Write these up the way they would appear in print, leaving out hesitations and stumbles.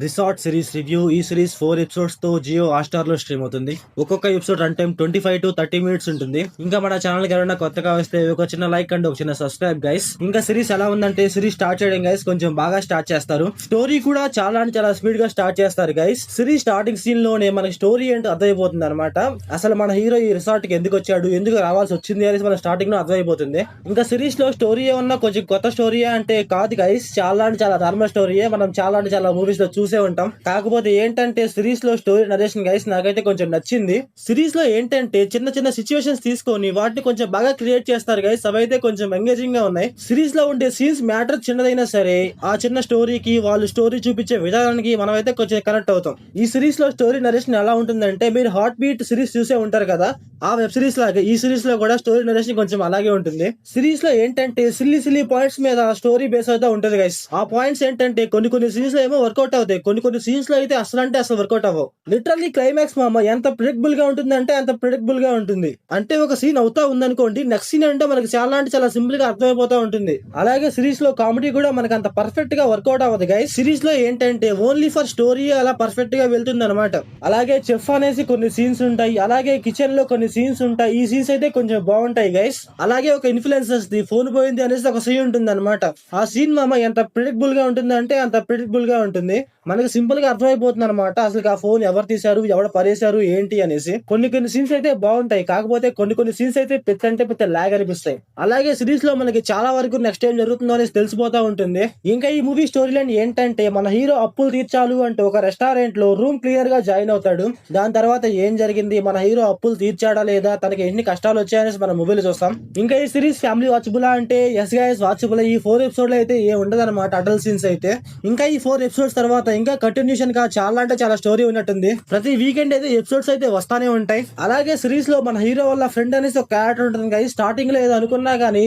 Resort series review. ఈ series 4 episodes తో Jio Hotstar లో స్ట్రీమ్ అవుతుంది. ఒక్కొక్క episode run time 25 to 30 minutes ఉంటుంది. ఇంకా మన ఛానల్ కి ఎవరైనా కొత్తగా వస్తే ఒక చిన్న లైక్ అండ్ ఒక చిన్న సబ్స్క్రైబ్ గైస్. ఇంకా సిరీస్ ఎలా ఉందంటే, సిరీస్ స్టార్ట్ చేయడం గైస్ కొంచెం బాగా స్టార్ట్ చేస్తారు. స్టోరీ కూడా చాలా అంటే చాలా స్పీడ్ గా స్టార్ట్ చేస్తారు గైస్. సిరీస్ స్టార్టింగ్ సీన్ లోనే మనకి స్టోరీ ఏంటో అర్థమైపోతుంది అనమాట. అసలు మన హీరో ఈ రిసార్ట్ కి ఎందుకు వచ్చాడు, ఎందుకు రావాల్సి వచ్చింది అనేసి మన స్టార్టింగ్ లో అర్థమైపోతుంది. ఇంకా సిరీస్ లో స్టోరీ ఏమన్నా కొంచెం కొత్త స్టోరీయే అంటే కాదు గైస్, చాలా అంటే చాలా నార్మల్ స్టోరీయే. మనం చాలా అంటే చాలా మూవీస్ లో చూసే ఉంటాం. కాకపోతే ఏంటంటే సిరీస్ లో స్టోరీ నరేషన్ గైస్ నాకైతే కొంచెం నచ్చింది. సిరీస్ లో ఏంటంటే చిన్న చిన్న సిచ్యువేషన్స్ తీసుకొని వాటిని కొంచెం బాగా క్రియేట్ చేస్తారు గైస్. అవైతే కొంచెం ఎంగేజింగ్ గా ఉన్నాయి. సిరీస్ లో ఉండే సీన్స్ మ్యాటర్ చిన్నదైనా సరే, ఆ చిన్న స్టోరీకి వాళ్ళు స్టోరీ చూపించే విధానానికి మనమైతే కొంచెం కనెక్ట్ అవుతాం. ఈ సిరీస్ లో స్టోరీ నరేషన్ ఎలా ఉంటుందంటే, మీరు హార్ట్ బీట్ సిరీస్ చూసే ఉంటారు కదా, ఆ వెబ్ సిరీస్ లాగే ఈ సిరీస్ లో కూడా స్టోరీ నరేషన్ కొంచెం అలాగే ఉంటుంది. సిరీస్ లో ఏంటంటే సిల్లీ పాయింట్స్ మీద స్టోరీ బేస్ అయితే ఉంటుంది గైస్. ఆ పాయింట్స్ ఏంటంటే కొన్ని సీన్స్ లో ఏమో వర్కౌట్ అవుతాయి, కొన్ని సీన్స్ లో అయితే అసలు వర్కౌట్ అవ్వవు. లిటరల్లీ క్లైమాక్స్ మామ ఎంత ప్రిడిక్టబుల్ గా ఉంటుందంటే అంత ప్రిడిక్టబుల్ గా ఉంటుంది. అంటే ఒక సీన్ అవుతా ఉందనుకోండి, నెక్స్ట్ సీన్ అంటే మనకి చాలా అంటే చాలా సింపుల్ గా అర్థమైపోతా ఉంటుంది. అలాగే సిరీస్ లో కామెడీ కూడా మనకి అంత పర్ఫెక్ట్ గా వర్కౌట్ అవ్వదు గైస్. సిరీస్ లో ఏంటంటే ఓన్లీ ఫర్ స్టోరీ అలా పర్ఫెక్ట్ గా వెళ్తుంది అనమాట. అలాగే చెఫ్ అనేసి కొన్ని సీన్స్ ఉంటాయి, అలాగే కిచెన్ లో కొన్ని సీన్స్ ఉంటాయి. ఈ సీన్స్ అయితే కొంచెం బాగుంటాయి గైస్. అలాగే ఒక ఇన్ఫ్లుయెన్సర్స్ ది ఫోన్ పోయింది అనేసి ఒక సీన్ ఉంటుంది అనమాట. ఆ సీన్ మామ ఎంత ప్రిడిక్టబుల్ గా ఉంటుంది అంటే అంత ప్రిడిక్టబుల్ గా ఉంటుంది. మనకి సింపుల్ గా అర్థమైపోతుంది అనమాట అసలు ఆ ఫోన్ ఎవరు తీశారు, ఎవరు పడేశారు ఏంటి అనేసి. కొన్ని సీన్స్ అయితే బాగుంటాయి, కాకపోతే కొన్ని సీన్స్ అయితే పెద్ద లాగ్ అనిపిస్తాయి. అలాగే సిరీస్ లో మనకి చాలా వరకు నెక్స్ట్ ఏం జరుగుతుందో అనేసి తెలిసిపోతా ఉంటుంది. ఇంకా ఈ మూవీ స్టోరీ లైన్ ఏంటంటే, మన హీరో అప్పులు తీర్చాలు అంటే ఒక రెస్టారెంట్ లో రూమ్ క్లీనర్ గా జాయిన్ అవుతాడు. దాని తర్వాత ఏం జరిగింది, మన హీరో అప్పులు తీర్చాడా లేదా, తనకి ఎన్ని కష్టాలు వచ్చాయనేసి మనం మూవీలో చూస్తాం. ఇంకా ఈ సిరీస్ ఫ్యామిలీ వాచబుల్ అంటే ఎస్ గైస్ వాచబుల్. ఈ 4 ఎపిసోడ్ లో అయితే ఏ ఉండదు అనమాట అడల్ట్ సీన్స్ అయితే. ఇంకా ఈ 4 ఎపిసోడ్స్ తర్వాత ఇంకా కంటిన్యూషన్ గా చాలా అంటే చాలా స్టోరీ ఉన్నట్టుంది. ప్రతి వీకెండ్ అయితే ఎపిసోడ్స్ అయితే వస్తానే ఉంటాయి. అలాగే సిరీస్ లో మన హీరో వాళ్ళ ఫ్రెండ్ అనేసి ఒక క్యారెక్టర్ ఉంటుంది గైస్. స్టార్టింగ్ లో ఏదో అనుకున్నా గానీ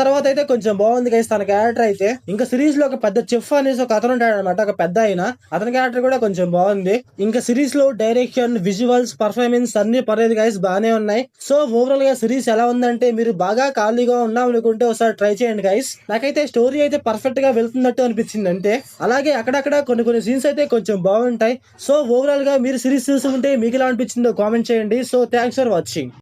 తర్వాత అయితే కొంచెం బాగుంది గైస్ తన క్యారెక్టర్ అయితే. ఇంకా సిరీస్ లో ఒక పెద్ద చెఫ్ అనేసి ఒక అతను ఉంటాడు అనమాట, ఒక పెద్ద ఆయన. అతని క్యారెక్టర్ కూడా కొంచెం బాగుంది. ఇంకా సిరీస్ లో డైరెక్షన్, విజువల్స్, పర్ఫార్మెన్స్ అన్ని పర్లేదు గైస్, బాగానే ఉన్నాయి. సో ఓవరాల్ గా సిరీస్ ఎలా ఉందంటే, మీరు బాగా ఖాళీగా ఉన్నాం అనుకుంటే ఒకసారి ట్రై చేయండి గైస్. నాకైతే స్టోరీ అయితే పర్ఫెక్ట్ గా వెళ్తున్నట్టు అనిపించింది అంతే. అలాగే అక్కడక్కడ కొన్ని సీన్స్ అయితే కొంచెం బాగుంటాయి. సో ఓవరాల్ గా మీరు సిరీస్ చూసుకుంటే మీకు ఎలా అనిపించిందో కామెంట్ చేయండి. So thanks for watching.